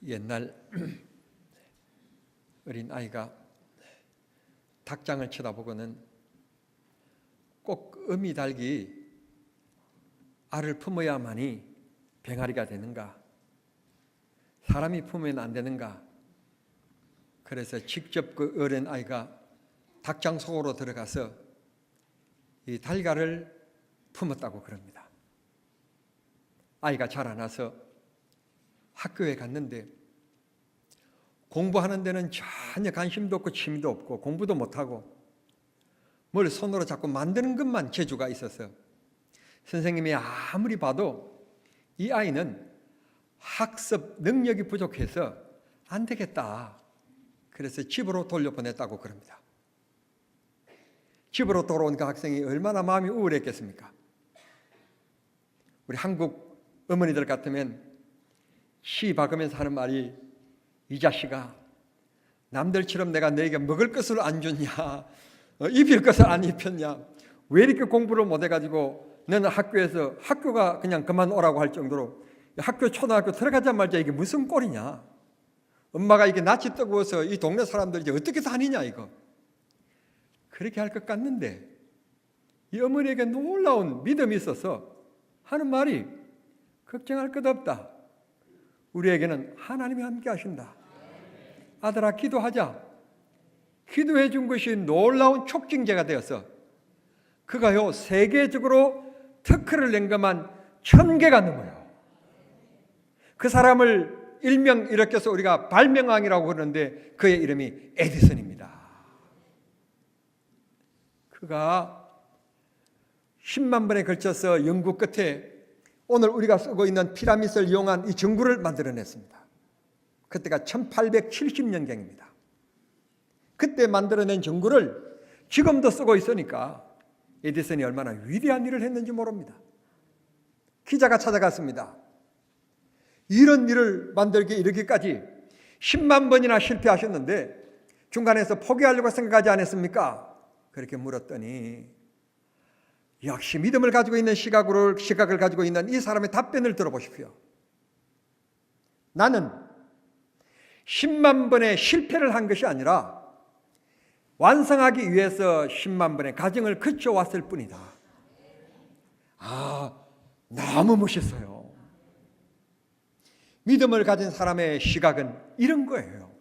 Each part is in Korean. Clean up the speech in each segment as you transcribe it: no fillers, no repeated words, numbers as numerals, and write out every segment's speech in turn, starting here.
옛날 어린 아이가 닭장을 쳐다보고는 꼭 어미 닭이 알을 품어야만이 병아리가 되는가, 사람이 품으면 안 되는가. 그래서 직접 그 어린 아이가 닭장 속으로 들어가서 이 달걀을 품었다고 그럽니다. 아이가 자라나서 학교에 갔는데 공부하는 데는 전혀 관심도 없고 취미도 없고 공부도 못하고 뭘 손으로 자꾸 만드는 것만 재주가 있어서 선생님이 아무리 봐도 이 아이는 학습 능력이 부족해서 안 되겠다. 그래서 집으로 돌려보냈다고 그럽니다. 집으로 돌아온 그 학생이 얼마나 마음이 우울했겠습니까? 우리 한국 어머니들 같으면 시 박으면서 하는 말이, 이 자식아, 남들처럼 내가 너에게 먹을 것을 안 줬냐, 입힐 것을 안 입혔냐, 왜 이렇게 공부를 못해가지고 너는 학교에서 학교가 그냥 그만 오라고 할 정도로 학교 초등학교 들어가자마자 이게 무슨 꼴이냐, 엄마가 이게 낯이 뜨거워서 이 동네 사람들 이제 어떻게 다니냐, 이거 그렇게 할 것 같는데 이 어머니에게 놀라운 믿음이 있어서 하는 말이, 걱정할 것 없다, 우리에게는 하나님이 함께 하신다. 아들아, 기도하자. 기도해 준 것이 놀라운 촉진제가 되어서 그가요 세계적으로 특허를 낸 것만 1000개가 넘어요. 그 사람을 일명 일으켜서 우리가 발명왕이라고 그러는데 그의 이름이 에디슨입니다. 그가 10만 번에 걸쳐서 연구 끝에 오늘 우리가 쓰고 있는 피라밋을 이용한 이 전구를 만들어냈습니다. 그때가 1870년경입니다. 그때 만들어낸 전구를 지금도 쓰고 있으니까 에디슨이 얼마나 위대한 일을 했는지 모릅니다. 기자가 찾아갔습니다. 이런 일을 만들기 이르기까지 10만 번이나 실패하셨는데 중간에서 포기하려고 생각하지 않았습니까? 그렇게 물었더니 역시 믿음을 가지고 있는 시각을 가지고 있는 이 사람의 답변을 들어보십시오. 나는 10만 번의 실패를 한 것이 아니라 완성하기 위해서 10만 번의 과정을 거쳐왔을 뿐이다. 너무 멋있어요. 믿음을 가진 사람의 시각은 이런 거예요.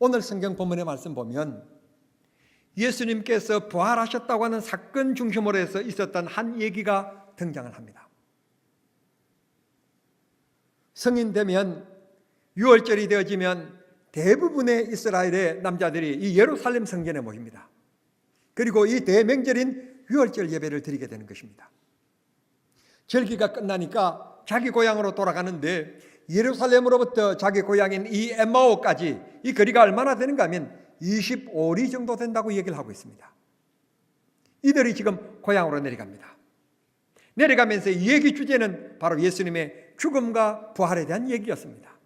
오늘 성경 본문의 말씀 보면 예수님께서 부활하셨다고 하는 사건 중심으로 해서 있었던 한 얘기가 등장을 합니다. 성인 되면 6월절이 되어지면 대부분의 이스라엘의 남자들이 이 예루살렘 성전에 모입니다. 그리고 이 대명절인 6월절 예배를 드리게 되는 것입니다. 절기가 끝나니까 자기 고향으로 돌아가는데 예루살렘으로부터 자기 고향인 이 엠마오까지 이 거리가 얼마나 되는가 하면 25리 정도 된다고 얘기를 하고 있습니다. 이들이 지금 고향으로 내려갑니다. 내려가면서 이 얘기 주제는 바로 예수님의 죽음과 부활에 대한 얘기였습니다.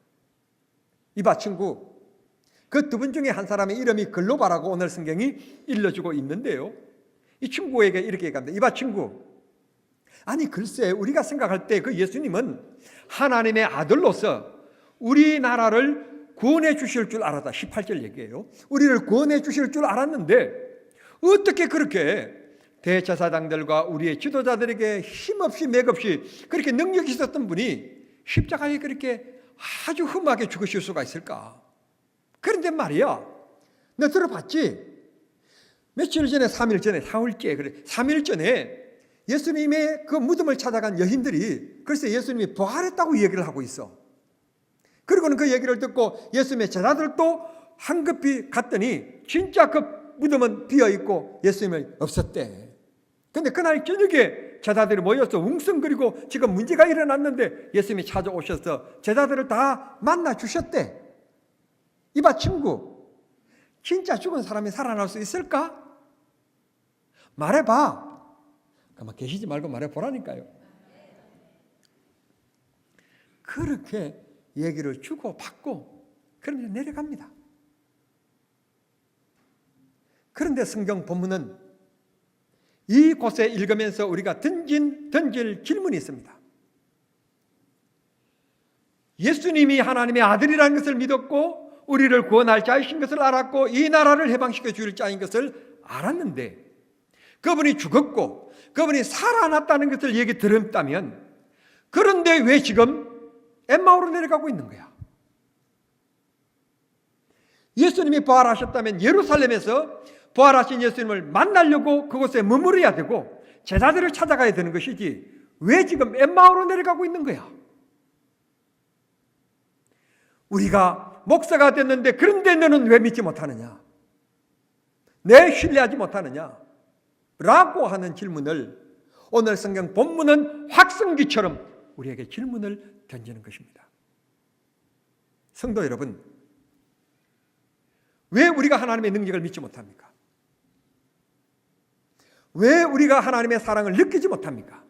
이봐 친구, 그 두 분 중에 한 사람의 이름이 글로바라고 오늘 성경이 일러주고 있는데요, 이 친구에게 이렇게 얘기합니다. 이봐 친구, 아니 글쎄 우리가 생각할 때 그 예수님은 하나님의 아들로서 우리나라를 구원해 주실 줄 알았다. 18절 얘기예요. 우리를 구원해 주실 줄 알았는데 어떻게 그렇게 대제사장들과 우리의 지도자들에게 힘없이 맥없이 그렇게 능력이 있었던 분이 십자가에 그렇게 아주 험하게 죽으실 수가 있을까? 그런데 말이야, 너 들어봤지? 며칠 전에 3일 전에 4일째 그래 3일 전에 예수님의 그 무덤을 찾아간 여인들이 글쎄 예수님이 부활했다고 얘기를 하고 있어. 그리고는 그 얘기를 듣고 예수님의 제자들도 황급히 갔더니 진짜 그 무덤은 비어있고 예수님이 없었대. 근데 그날 저녁에 제자들이 모여서 웅성거리고 지금 문제가 일어났는데 예수님이 찾아오셔서 제자들을 다 만나 주셨대. 이봐 친구, 진짜 죽은 사람이 살아날 수 있을까? 말해봐. 가만 계시지 말고 말해보라니까요. 그렇게 얘기를 주고받고 그러면서 내려갑니다. 그런데 성경 본문은 이곳에 읽으면서 우리가 던질 질문이 있습니다. 예수님이 하나님의 아들이라는 것을 믿었고 우리를 구원할 자이신 것을 알았고 이 나라를 해방시켜 줄 자인 것을 알았는데 그분이 죽었고 그분이 살아났다는 것을 얘기 들었다면 그런데 왜 지금 엠마오로 내려가고 있는 거야? 예수님이 부활하셨다면 예루살렘에서 부활하신 예수님을 만나려고 그곳에 머무르야 되고 제자들을 찾아가야 되는 것이지 왜 지금 엠마오로 내려가고 있는 거야? 우리가 목사가 됐는데 그런데 너는 왜 믿지 못하느냐? 내 신뢰하지 못하느냐? 라고 하는 질문을 오늘 성경 본문은 확성기처럼 우리에게 질문을 던지는 것입니다. 성도 여러분, 왜 우리가 하나님의 능력을 믿지 못합니까? 왜 우리가 하나님의 사랑을 느끼지 못합니까?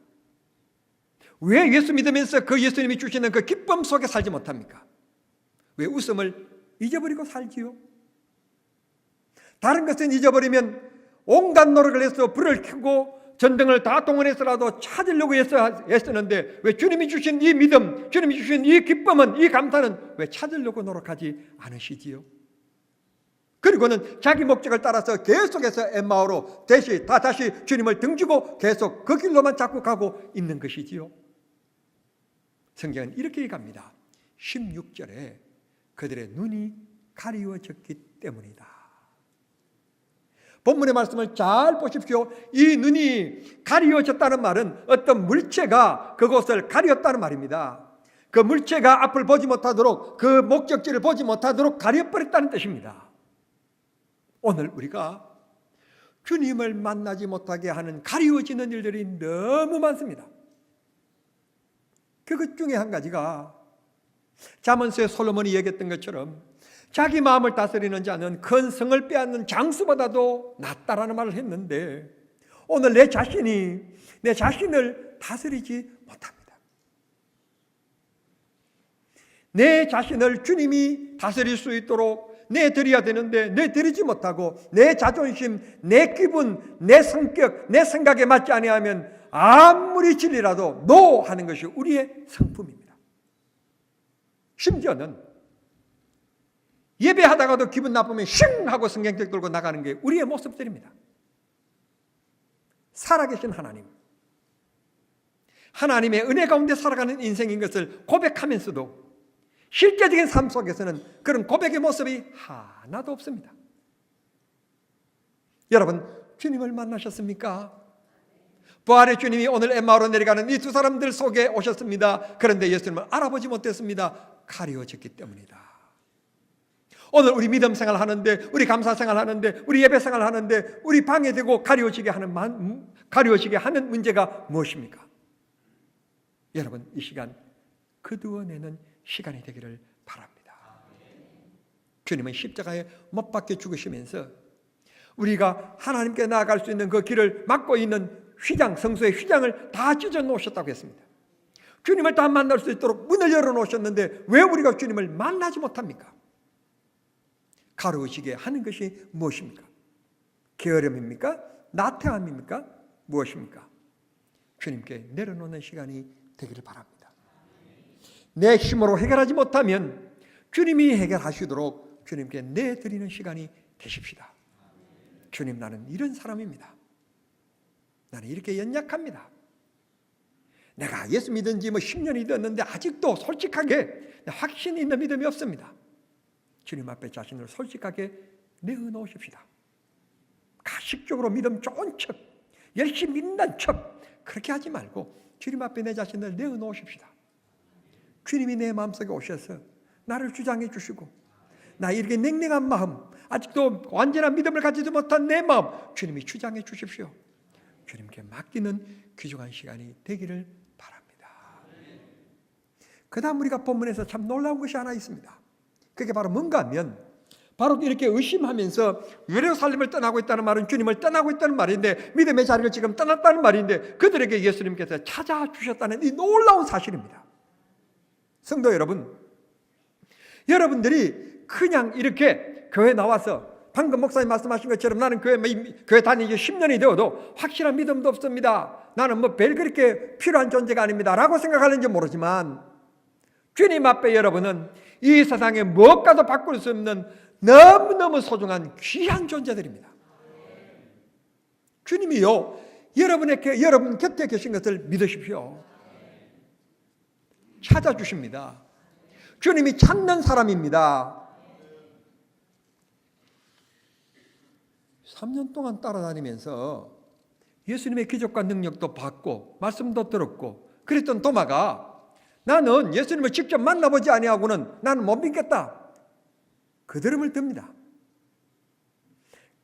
왜 예수 믿으면서 그 예수님이 주시는 그 기쁨 속에 살지 못합니까? 왜 웃음을 잊어버리고 살지요? 다른 것은 잊어버리면 온갖 노력을 해서 불을 켜고 전등을 다 동원해서라도 찾으려고 애쓰는데 왜 주님이 주신 이 믿음, 주님이 주신 이 기쁨은, 이 감사는 왜 찾으려고 노력하지 않으시지요? 그리고는 자기 목적을 따라서 계속해서 엠마오로 다시 주님을 등지고 계속 그 길로만 자꾸 가고 있는 것이지요. 성경은 이렇게 얘기합니다. 16절에 그들의 눈이 가리워졌기 때문이다. 본문의 말씀을 잘 보십시오. 이 눈이 가리워졌다는 말은 어떤 물체가 그곳을 가렸다는 말입니다. 그 물체가 앞을 보지 못하도록 그 목적지를 보지 못하도록 가려버렸다는 뜻입니다. 오늘 우리가 주님을 만나지 못하게 하는 가리워지는 일들이 너무 많습니다. 그것 중에 한 가지가 잠언서의 솔로몬이 얘기했던 것처럼 자기 마음을 다스리는 자는 큰 성을 빼앗는 장수보다도 낫다라는 말을 했는데 오늘 내 자신을 다스리지 못합니다. 내 자신을 주님이 다스릴 수 있도록 내드려야 되는데 내드리지 못하고 내 자존심, 내 기분, 내 성격, 내 생각에 맞지 아니하면 아무리 진리라도 노 하는 것이 우리의 성품입니다. 심지어는 예배하다가도 기분 나쁘면 쉥 하고 성경책 들고 나가는 게 우리의 모습들입니다. 살아계신 하나님, 하나님의 은혜 가운데 살아가는 인생인 것을 고백하면서도 실제적인 삶 속에서는 그런 고백의 모습이 하나도 없습니다. 여러분, 주님을 만나셨습니까? 부활의 주님이 오늘 엠마오로 내려가는 이 두 사람들 속에 오셨습니다. 그런데 예수님을 알아보지 못했습니다. 가리워졌기 때문이다. 오늘 우리 믿음 생활 하는데, 우리 감사 생활 하는데, 우리 예배 생활 하는데 우리 방해되고 가리워지게 하는 문제가 무엇입니까? 여러분, 이 시간 거두어내는 시간이 되기를 바랍니다. 주님은 십자가에 못 박혀 죽으시면서 우리가 하나님께 나아갈 수 있는 그 길을 막고 있는 휘장, 성소의 휘장을 다 찢어 놓으셨다고 했습니다. 주님을 다 만날 수 있도록 문을 열어 놓으셨는데 왜 우리가 주님을 만나지 못합니까? 가로우시게 하는 것이 무엇입니까? 게으름입니까? 나태함입니까? 무엇입니까? 주님께 내려놓는 시간이 되기를 바랍니다. 내 힘으로 해결하지 못하면 주님이 해결하시도록 주님께 내드리는 시간이 되십시다. 주님, 나는 이런 사람입니다. 나는 이렇게 연약합니다. 내가 예수 믿은 지 10년이 됐는데 아직도 솔직하게 확신 있는 믿음이 없습니다. 주님 앞에 자신을 솔직하게 내어놓으십시다. 가식적으로 믿음 좋은 척, 열심히 믿는 척 그렇게 하지 말고 주님 앞에 내 자신을 내어놓으십시다. 주님이 내 마음속에 오셔서 나를 주장해 주시고 나 이렇게 냉랭한 마음, 아직도 완전한 믿음을 가지지 못한 내 마음 주님이 주장해 주십시오. 주님께 맡기는 귀중한 시간이 되기를 바랍니다. 그 다음 우리가 본문에서 참 놀라운 것이 하나 있습니다. 그게 바로 뭔가 하면 바로 이렇게 의심하면서 예루살렘을 떠나고 있다는 말은 주님을 떠나고 있다는 말인데 믿음의 자리를 지금 떠났다는 말인데 그들에게 예수님께서 찾아주셨다는 이 놀라운 사실입니다. 성도 여러분, 여러분들이 그냥 이렇게 교회 나와서 방금 목사님 말씀하신 것처럼 나는 교회 다니기 10년이 되어도 확실한 믿음도 없습니다. 나는 별 그렇게 필요한 존재가 아닙니다 라고 생각하는지 모르지만 주님 앞에 여러분은 이 세상에 무엇과도 바꿀 수 없는 너무너무 소중한 귀한 존재들입니다. 주님이요, 여러분 곁에 계신 것을 믿으십시오. 찾아주십니다. 주님이 찾는 사람입니다. 3년 동안 따라다니면서 예수님의 기적과 능력도 받고 말씀도 들었고 그랬던 도마가 나는 예수님을 직접 만나보지 아니하고는 나는 못 믿겠다, 그 들음을 듭니다.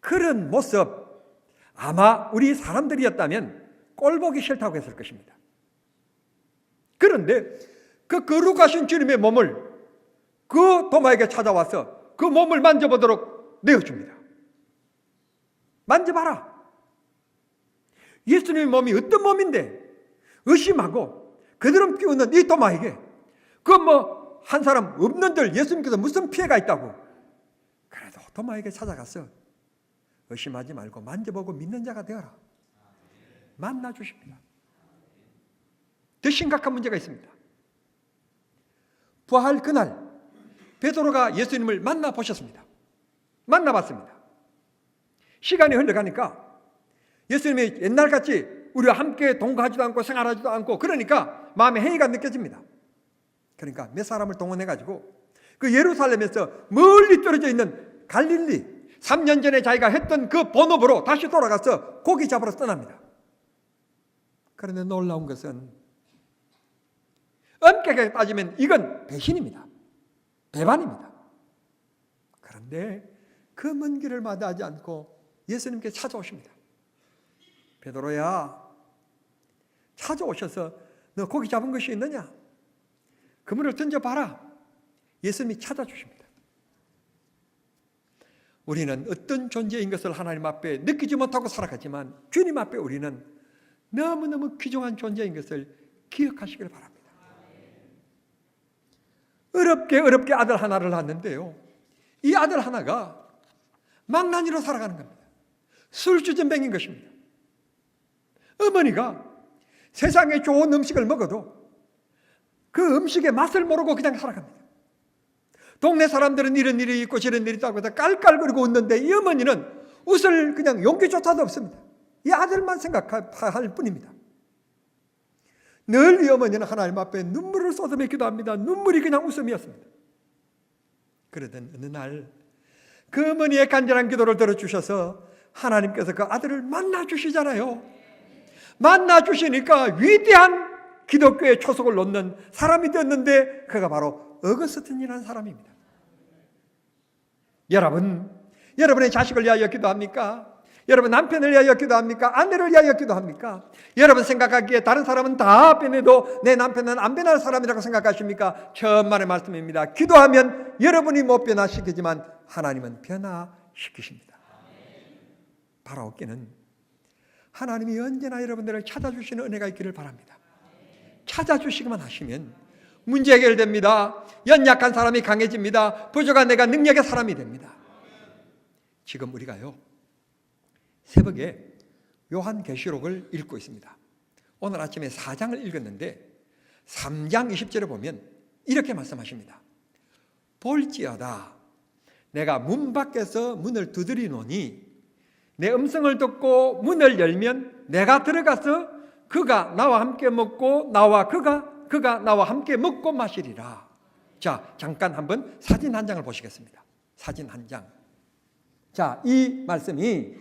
그런 모습 아마 우리 사람들이었다면 꼴보기 싫다고 했을 것입니다. 그런데 그 거룩하신 주님의 몸을 그 도마에게 찾아와서 그 몸을 만져보도록 내어줍니다. 만져봐라. 예수님의 몸이 어떤 몸인데 의심하고 그들은 끼우는 이 도마에게 한 사람 없는들 예수님께서 무슨 피해가 있다고. 그래도 도마에게 찾아가서 의심하지 말고 만져보고 믿는 자가 되어라. 만나 주십니다. 더 심각한 문제가 있습니다. 부활 그날 베드로가 예수님을 만나보셨습니다. 만나봤습니다. 시간이 흘러가니까 예수님이 옛날같이 우리와 함께 동거하지도 않고 생활하지도 않고 그러니까 마음에 회의가 느껴집니다. 그러니까 몇 사람을 동원해가지고 그 예루살렘에서 멀리 떨어져 있는 갈릴리 3년 전에 자기가 했던 그 본업으로 다시 돌아가서 고기 잡으러 떠납니다. 그런데 놀라운 것은 엄격하게 따지면 이건 배신입니다. 배반입니다. 그런데 그 먼 길을 마다하지 않고 예수님께 찾아오십니다. 베드로야, 찾아오셔서 너 고기 잡은 것이 있느냐? 그물을 던져봐라. 예수님이 찾아주십니다. 우리는 어떤 존재인 것을 하나님 앞에 느끼지 못하고 살아가지만 주님 앞에 우리는 너무너무 귀중한 존재인 것을 기억하시길 바랍니다. 어렵게 아들 하나를 낳았는데요, 이 아들 하나가 망나니로 살아가는 겁니다. 술주전뱅인 것입니다. 어머니가 세상에 좋은 음식을 먹어도 그 음식의 맛을 모르고 그냥 살아갑니다. 동네 사람들은 이런 일이 있고 저런 일이 있다고 해서 깔깔거리고 웃는데 이 어머니는 웃을 그냥 용기조차도 없습니다. 이 아들만 생각할 뿐입니다. 늘 이 어머니는 하나님 앞에 눈물을 쏟아며 기도합니다. 눈물이 그냥 웃음이었습니다. 그러던 어느 날 그 어머니의 간절한 기도를 들어주셔서 하나님께서 그 아들을 만나주시잖아요. 만나주시니까 위대한 기독교의 초석을 놓는 사람이 되었는데 그가 바로 어거스틴이라는 사람입니다. 여러분의 자식을 위하여 기도합니까? 여러분 남편을 위하여 기도합니까? 아내를 위하여 기도합니까? 여러분 생각하기에 다른 사람은 다 변해도 내 남편은 안 변할 사람이라고 생각하십니까? 천만의 말씀입니다. 기도하면 여러분이 못 변화시키지만 하나님은 변화시키십니다. 바라옵기는 하나님이 언제나 여러분들을 찾아주시는 은혜가 있기를 바랍니다. 찾아주시기만 하시면 문제 해결됩니다. 연약한 사람이 강해집니다. 부족한 내가 능력의 사람이 됩니다. 지금 우리가요, 새벽에 요한계시록을 읽고 있습니다. 오늘 아침에 4장을 읽었는데 3장 20절에 보면 이렇게 말씀하십니다. 볼지어다 내가 문 밖에서 문을 두드리노니 내 음성을 듣고 문을 열면 내가 들어가서 그가 나와 함께 먹고 나와 그가 나와 함께 먹고 마시리라. 자, 잠깐 한번 사진 한 장을 보시겠습니다. 사진 한 장. 자, 이 말씀이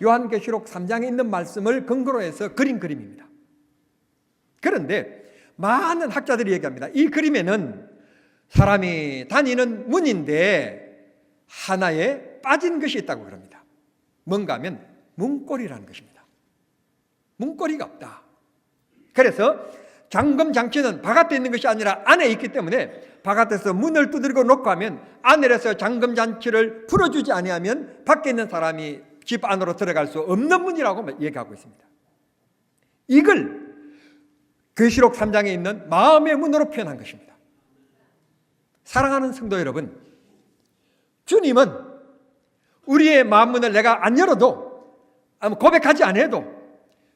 요한계시록 3장에 있는 말씀을 근거로 해서 그린 그림입니다. 그런데 많은 학자들이 얘기합니다. 이 그림에는 사람이 다니는 문인데 하나에 빠진 것이 있다고 그럽니다. 뭔가 하면 문고리라는 것입니다. 문고리가 없다. 그래서 잠금 장치는 바깥에 있는 것이 아니라 안에 있기 때문에 바깥에서 문을 두드리고 놓고 하면 안에서 잠금 장치를 풀어주지 아니하면 밖에 있는 사람이 집 안으로 들어갈 수 없는 문이라고 얘기하고 있습니다. 이걸 계시록 3장에 있는 마음의 문으로 표현한 것입니다. 사랑하는 성도 여러분, 주님은 우리의 마음문을 내가 안 열어도 고백하지 않아도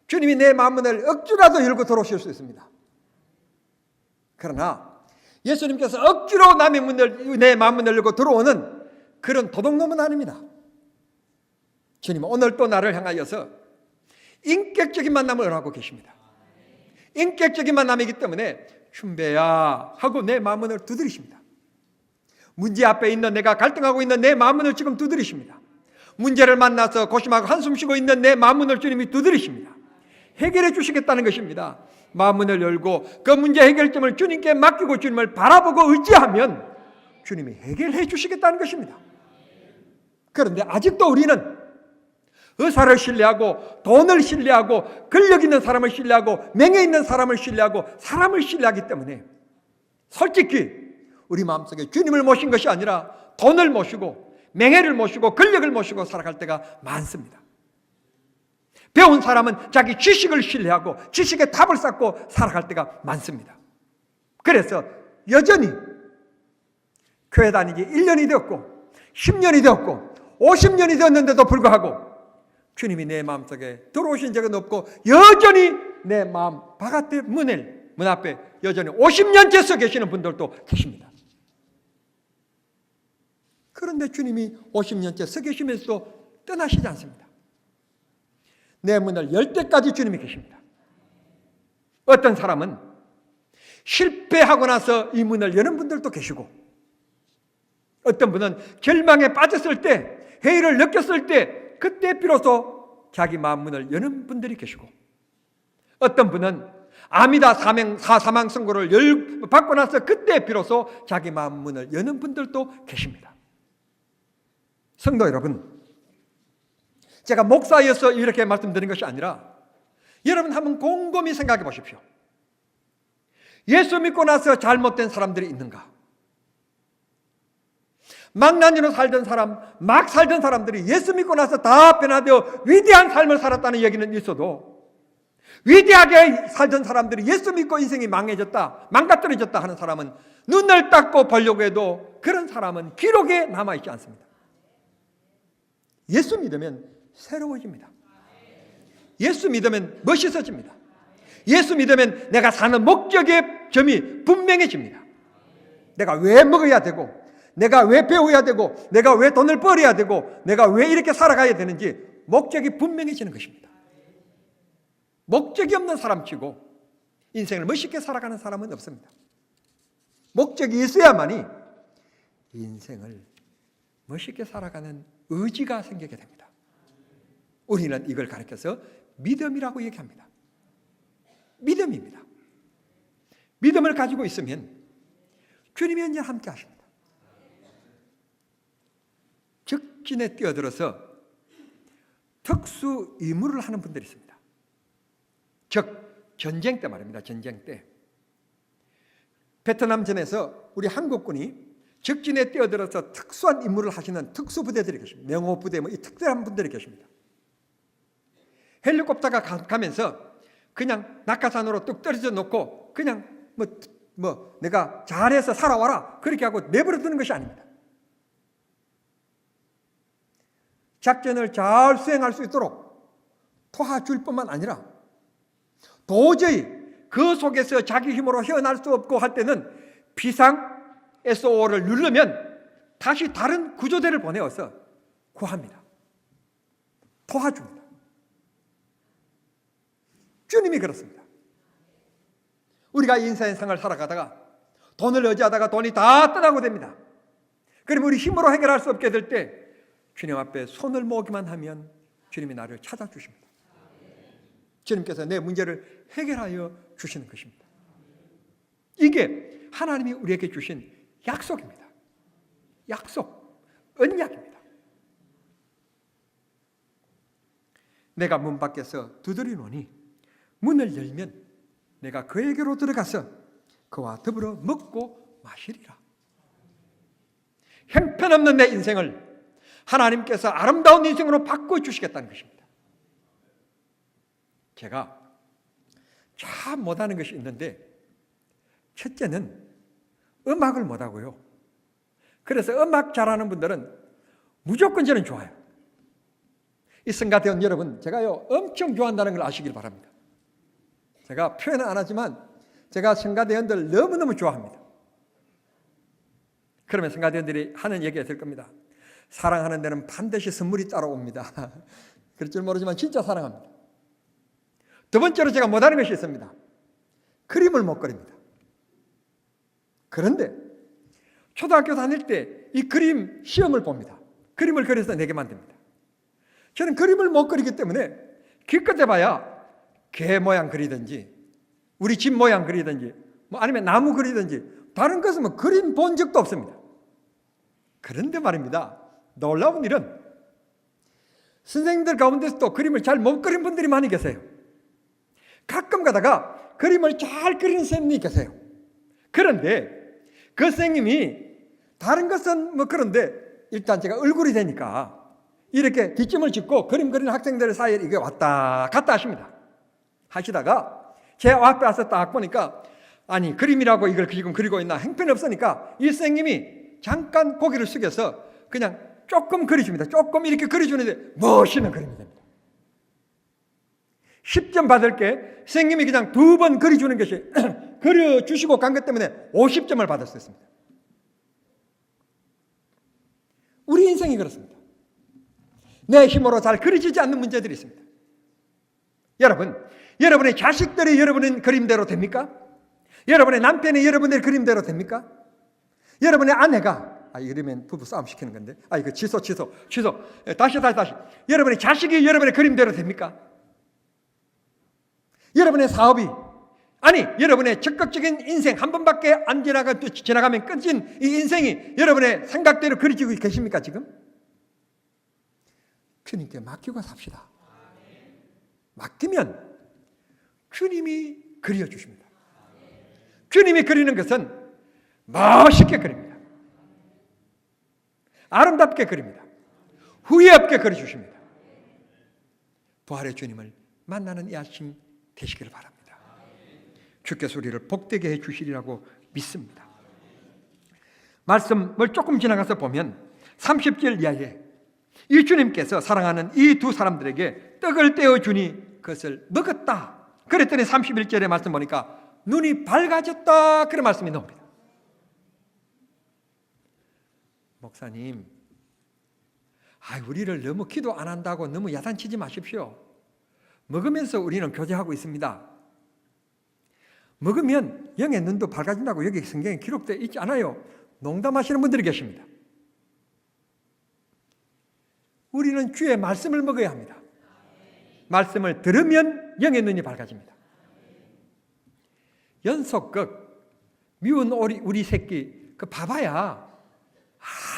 주님이 내 마음문을 억지라도 열고 들어오실 수 있습니다. 그러나 예수님께서 억지로 남의 문을, 내 마음을 열고 들어오는 그런 도둑놈은 아닙니다. 주님은 오늘 또 나를 향하여서 인격적인 만남을 원하고 계십니다. 인격적인 만남이기 때문에 춘배야 하고 내 마음문을 두드리십니다. 문제 앞에 있는, 내가 갈등하고 있는 내 마음문을 지금 두드리십니다. 문제를 만나서 고심하고 한숨 쉬고 있는 내 마음문을 주님이 두드리십니다. 해결해 주시겠다는 것입니다. 마음문을 열고 그 문제 해결점을 주님께 맡기고 주님을 바라보고 의지하면 주님이 해결해 주시겠다는 것입니다. 그런데 아직도 우리는 의사를 신뢰하고 돈을 신뢰하고 권력 있는 사람을 신뢰하고 명예 있는 사람을 신뢰하고 사람을 신뢰하기 때문에 솔직히 우리 마음속에 주님을 모신 것이 아니라 돈을 모시고 명예를 모시고 권력을 모시고 살아갈 때가 많습니다. 배운 사람은 자기 지식을 신뢰하고 지식의 탑을 쌓고 살아갈 때가 많습니다. 그래서 여전히 교회 다니기 1년이 되었고 10년이 되었고 50년이 되었는데도 불구하고 주님이 내 마음속에 들어오신 적은 없고 여전히 내 마음 바깥의 문 앞에 여전히 50년째 서 계시는 분들도 계십니다. 그런데 주님이 50년째 서 계시면서도 떠나시지 않습니다. 내 문을 열 때까지 주님이 계십니다. 어떤 사람은 실패하고 나서 이 문을 여는 분들도 계시고, 어떤 분은 절망에 빠졌을 때, 회의를 느꼈을 때 그때 비로소 자기 마음 문을 여는 분들이 계시고, 어떤 분은 아미다 사망 선고를 받고 나서 그때 비로소 자기 마음 문을 여는 분들도 계십니다. 성도 여러분, 제가 목사여서 이렇게 말씀드린 것이 아니라 여러분 한번 곰곰이 생각해 보십시오. 예수 믿고 나서 잘못된 사람들이 있는가? 망나니로 살던 사람, 막 살던 사람들이 예수 믿고 나서 다 변화되어 위대한 삶을 살았다는 얘기는 있어도, 위대하게 살던 사람들이 예수 믿고 인생이 망해졌다, 망가뜨려졌다 하는 사람은 눈을 닦고 보려고 해도 그런 사람은 기록에 남아있지 않습니다. 예수 믿으면 새로워집니다. 예수 믿으면 멋있어집니다. 예수 믿으면 내가 사는 목적의 점이 분명해집니다. 내가 왜 먹어야 되고, 내가 왜 배워야 되고, 내가 왜 돈을 벌어야 되고, 내가 왜 이렇게 살아가야 되는지 목적이 분명해지는 것입니다. 목적이 없는 사람치고 인생을 멋있게 살아가는 사람은 없습니다. 목적이 있어야만이 인생을 멋있게 살아가는 의지가 생기게 됩니다. 우리는 이걸 가르쳐서 믿음이라고 얘기합니다. 믿음입니다. 믿음을 가지고 있으면 주님이 언제나 함께 하십니다. 적진에 뛰어들어서 특수 임무를 하는 분들이 있습니다. 즉 전쟁 때 말입니다. 전쟁 때 베트남전에서 우리 한국군이 적진에 뛰어들어서 특수한 임무를 하시는 특수부대들이 계십니다. 명호부대 이 특별한 분들이 계십니다. 헬리콥터가 가면서 그냥 낙하산으로 뚝 떨어져 놓고 그냥 내가 잘해서 살아와라 그렇게 하고 내버려 두는 것이 아닙니다. 작전을 잘 수행할 수 있도록 도와줄 뿐만 아니라 도저히 그 속에서 자기 힘으로 헤어날 수 없고 할 때는 비상 SO를 누르면 다시 다른 구조대를 보내어서 구합니다. 도와줍니다. 주님이 그렇습니다. 우리가 인생의 생을 살아가다가 돈을 의지하다가 돈이 다 떠나고 됩니다. 그러면 우리 힘으로 해결할 수 없게 될 때 주님 앞에 손을 모으기만 하면 주님이 나를 찾아주십니다. 주님께서 내 문제를 해결하여 주시는 것입니다. 이게 하나님이 우리에게 주신 약속입니다. 약속, 언약입니다. 내가 문 밖에서 두드리노니 문을 열면 내가 그에게로 들어가서 그와 더불어 먹고 마시리라. 형편없는 내 인생을 하나님께서 아름다운 인생으로 바꿔주시겠다는 것입니다. 제가 참 못하는 것이 있는데, 첫째는 음악을 못하고요. 그래서 음악 잘하는 분들은 무조건 저는 좋아요. 이 성가대원 여러분, 제가요 엄청 좋아한다는 걸 아시길 바랍니다. 제가 표현은 안 하지만 제가 성가대원들 너무너무 좋아합니다. 그러면 성가대원들이 하는 얘기가 있을 겁니다. 사랑하는 데는 반드시 선물이 따라옵니다. 그럴 줄 모르지만 진짜 사랑합니다. 두 번째로 제가 못하는 것이 있습니다. 그림을 못 그립니다. 그런데 초등학교 다닐 때 이 그림 시험을 봅니다. 그림을 그려서 내게 만듭니다. 저는 그림을 못 그리기 때문에 기껏 해봐야 개 모양 그리든지 우리 집 모양 그리든지 뭐 아니면 나무 그리든지 다른 것은 뭐 그림 본 적도 없습니다. 그런데 말입니다. 놀라운 일은 선생님들 가운데서도 그림을 잘 못 그린 분들이 많이 계세요. 가끔 가다가 그림을 잘 그리는 선생님이 계세요. 그런데 그 선생님이 다른 것은 뭐 그런데 일단 제가 얼굴이 되니까 이렇게 뒷짐을 짚고 그림 그리는 학생들 사이에 이게 왔다 갔다 하시다가 제 앞에 와서 딱 보니까 아니 그림이라고 이걸 지금 그리고 있나 형편이 없으니까 이 선생님이 잠깐 고개를 숙여서 그냥 조금 그려줍니다. 조금 이렇게 그려주는데 멋있는 그림이 됩니다. 10점 받을 게 선생님이 그냥 2번 그려주는 것이 그려주시고 간 것 때문에 50점을 받을 수 있습니다. 우리 인생이 그렇습니다. 내 힘으로 잘 그려지지 않는 문제들이 있습니다. 여러분의 자식들이 여러분의 그림대로 됩니까? 여러분의 남편이 여러분의 그림대로 됩니까? 여러분의 아내가 이러면 부부 싸움 시키는 건데 이거 취소 다시 여러분의 자식이 여러분의 그림대로 됩니까? 여러분의 사업이 여러분의 적극적인 인생 한 번밖에 안 지나가면 끝인 이 인생이 여러분의 생각대로 그려지고 계십니까 지금? 주님께 맡기고 삽시다. 맡기면 주님이 그려주십니다. 주님이 그리는 것은 멋있게 그립니다. 아름답게 그립니다. 후회 없게 그려주십니다. 부활의 주님을 만나는 이 아침 되시기를 바랍니다. 주께서 우리를 복되게 해주시리라고 믿습니다. 말씀을 조금 지나가서 보면 30절 이하에 이 주님께서 사랑하는 이 두 사람들에게 떡을 떼어주니 그것을 먹었다. 그랬더니 31절의 말씀 보니까 눈이 밝아졌다. 그런 말씀이 나옵니다. 목사님, 우리를 너무 기도 안 한다고 너무 야단치지 마십시오. 먹으면서 우리는 교제하고 있습니다. 먹으면 영의 눈도 밝아진다고 여기 성경에 기록되어 있지 않아요. 농담하시는 분들이 계십니다. 우리는 주의 말씀을 먹어야 합니다. 말씀을 들으면 영의 눈이 밝아집니다. 연속극 미운 우리 새끼 봐봐야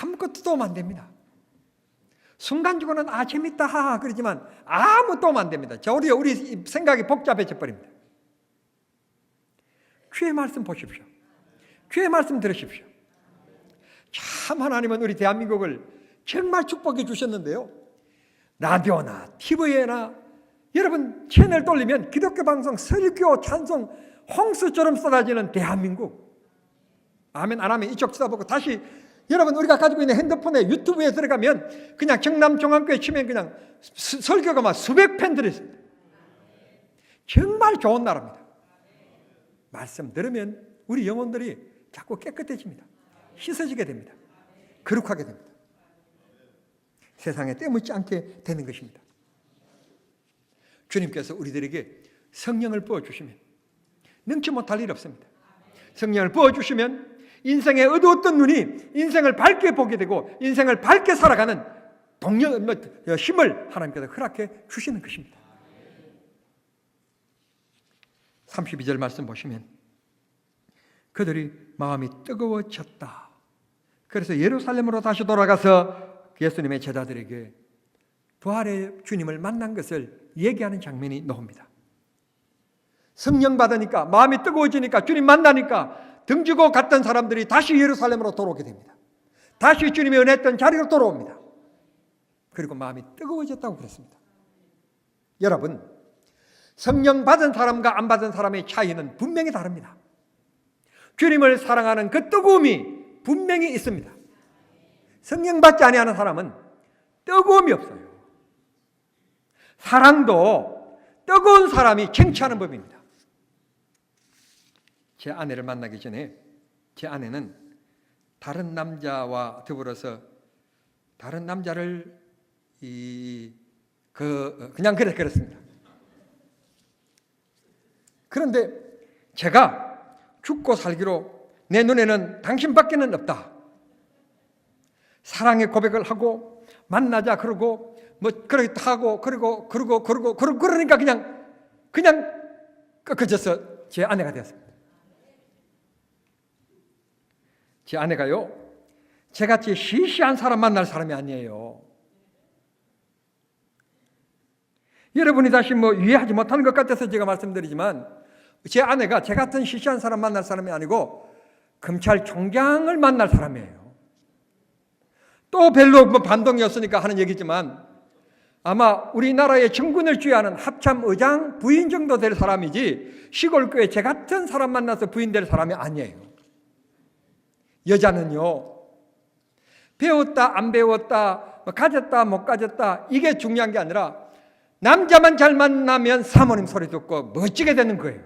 아무것도 도움 안 됩니다. 순간적으로는 재밌다 그러지만 아무 도움 안 됩니다. 우리 생각이 복잡해져 버립니다. 주의 말씀 보십시오. 주의 말씀 들으십시오. 참 하나님은 우리 대한민국을 정말 축복해 주셨는데요. 라디오나 TV에나 여러분 채널 돌리면 기독교 방송, 설교, 찬송 홍수처럼 쏟아지는 대한민국. 아멘 안 하면 이쪽 쳐다보고 다시 여러분 우리가 가지고 있는 핸드폰에 유튜브에 들어가면 그냥 경남종합교회 치면 그냥 설교가 막 수백 팬들이 있습니다. 정말 좋은 나라입니다. 말씀 들으면 우리 영혼들이 자꾸 깨끗해집니다. 씻어지게 됩니다. 거룩하게 됩니다. 세상에 때묻지 않게 되는 것입니다. 주님께서 우리들에게 성령을 부어주시면 능치 못할 일 없습니다. 성령을 부어주시면 인생의 어두웠던 눈이 인생을 밝게 보게 되고 인생을 밝게 살아가는 힘을 하나님께서 허락해 주시는 것입니다. 32절 말씀 보시면 그들이 마음이 뜨거워졌다. 그래서 예루살렘으로 다시 돌아가서 예수님의 제자들에게 부활의 주님을 만난 것을 얘기하는 장면이 나옵니다. 성령 받으니까 마음이 뜨거워지니까 주님 만나니까 등지고 갔던 사람들이 다시 예루살렘으로 돌아오게 됩니다. 다시 주님이 은혜했던 자리로 돌아옵니다. 그리고 마음이 뜨거워졌다고 그랬습니다. 여러분, 성령 받은 사람과 안 받은 사람의 차이는 분명히 다릅니다. 주님을 사랑하는 그 뜨거움이 분명히 있습니다. 성령 받지 아니하는 사람은 뜨거움이 없어요. 사랑도 뜨거운 사람이 쟁취하는 법입니다. 제 아내를 만나기 전에 제 아내는 다른 남자와 더불어서 다른 남자를 그냥 그랬습니다. 그런데 제가 죽고 살기로 내 눈에는 당신밖에는 없다. 사랑의 고백을 하고 만나자 그러고 뭐 그렇게 하고 그러니까 그냥 꺾어져서 제 아내가 되었습니다. 제 아내가요, 제같이 시시한 사람 만날 사람이 아니에요. 여러분이 다시 이해하지 못하는 것 같아서 제가 말씀드리지만, 제 아내가 제 같은 시시한 사람 만날 사람이 아니고 검찰총장을 만날 사람이에요. 또 별로 반동이었으니까 하는 얘기지만, 아마 우리나라의 정군을 쥐하는 합참의장 부인 정도 될 사람이지 시골교회 제 같은 사람 만나서 부인 될 사람이 아니에요. 여자는요, 배웠다 안 배웠다, 가졌다 못 가졌다, 이게 중요한 게 아니라 남자만 잘 만나면 사모님 소리 듣고 멋지게 되는 거예요.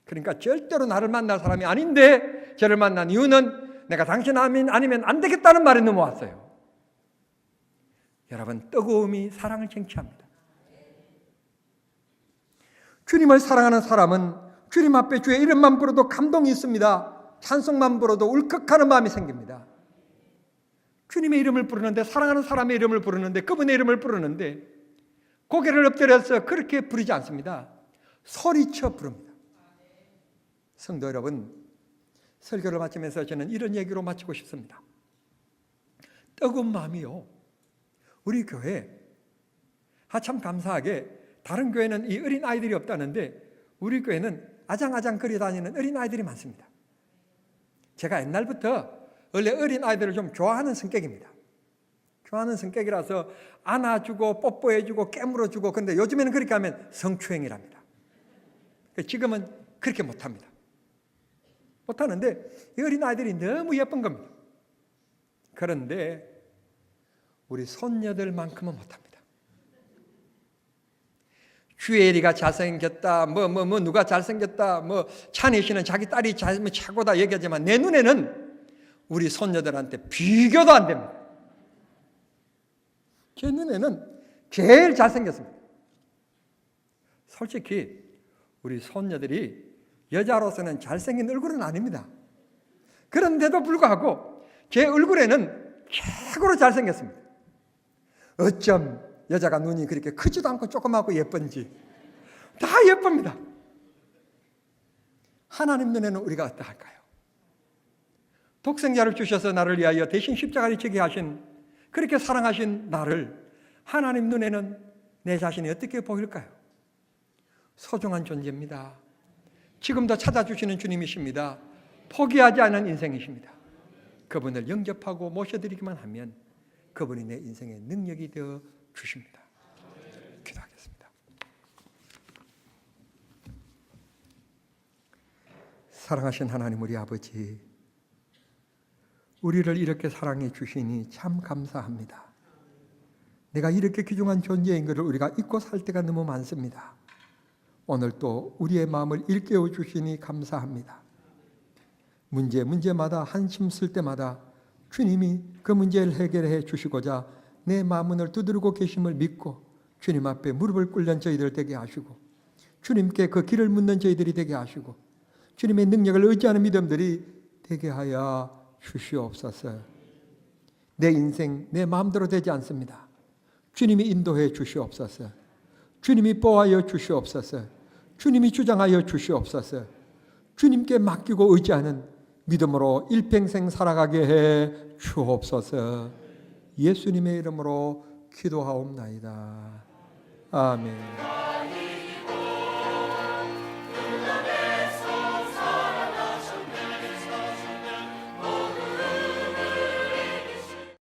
그러니까 절대로 나를 만날 사람이 아닌데 저를 만난 이유는 내가 당신 아니면 안 되겠다는 말이 넘어왔어요. 여러분, 뜨거움이 사랑을 쟁취합니다. 주님을 사랑하는 사람은 주님 앞에 주의 이름만 불러도 감동이 있습니다. 찬송만 불러도 울컥하는 마음이 생깁니다. 주님의 이름을 부르는데, 사랑하는 사람의 이름을 부르는데, 그분의 이름을 부르는데 고개를 엎드려서 그렇게 부르지 않습니다. 소리쳐 부릅니다. 성도 여러분, 설교를 마치면서 저는 이런 얘기로 마치고 싶습니다. 뜨거운 마음이요, 우리 교회 참 감사하게 다른 교회는 이 어린 아이들이 없다는데 우리 교회는 아장아장 거리 다니는 어린 아이들이 많습니다. 제가 옛날부터 원래 어린 아이들을 좀 좋아하는 성격입니다. 좋아하는 성격이라서 안아주고 뽀뽀해주고 깨물어주고, 그런데 요즘에는 그렇게 하면 성추행이랍니다. 지금은 그렇게 못합니다. 못하는데 이 어린 아이들이 너무 예쁜 겁니다. 그런데 우리 손녀들만큼은 못합니다. 주애리가 잘생겼다, 누가 잘생겼다, 찬희 씨는 자기 딸이 최고다 얘기하지만 내 눈에는 우리 손녀들한테 비교도 안 됩니다. 제 눈에는 제일 잘생겼습니다. 솔직히 우리 손녀들이 여자로서는 잘생긴 얼굴은 아닙니다. 그런데도 불구하고 제 얼굴에는 최고로 잘생겼습니다. 어쩜 여자가 눈이 그렇게 크지도 않고 조그맣고 예쁜지 다 예쁩니다. 하나님 눈에는 우리가 어떠할까요? 독생자를 주셔서 나를 위하여 대신 십자가를 지게 하신, 그렇게 사랑하신 나를 하나님 눈에는 내 자신이 어떻게 보일까요? 소중한 존재입니다. 지금도 찾아주시는 주님이십니다. 포기하지 않은 인생이십니다. 그분을 영접하고 모셔드리기만 하면 그분이 내 인생의 능력이 되어 주십니다. 기도하겠습니다. 사랑하신 하나님 우리 아버지, 우리를 이렇게 사랑해 주시니 참 감사합니다. 내가 이렇게 귀중한 존재인 것을 우리가 잊고 살 때가 너무 많습니다. 오늘 또 우리의 마음을 일깨워 주시니 감사합니다. 문제마다 한심 쓸 때마다 주님이 그 문제를 해결해 주시고자 내 마음문을 두드리고 계심을 믿고 주님 앞에 무릎을 꿇는 저희들 되게 하시고, 주님께 그 길을 묻는 저희들이 되게 하시고, 주님의 능력을 의지하는 믿음들이 되게 하여 주시옵소서. 내 인생 내 마음대로 되지 않습니다. 주님이 인도해 주시옵소서. 주님이 보호하여 주시옵소서. 주님이 주장하여 주시옵소서. 주님께 맡기고 의지하는 믿음으로 일평생 살아가게 해 주옵소서. 예수님의 이름으로 기도하옵나이다. 아멘.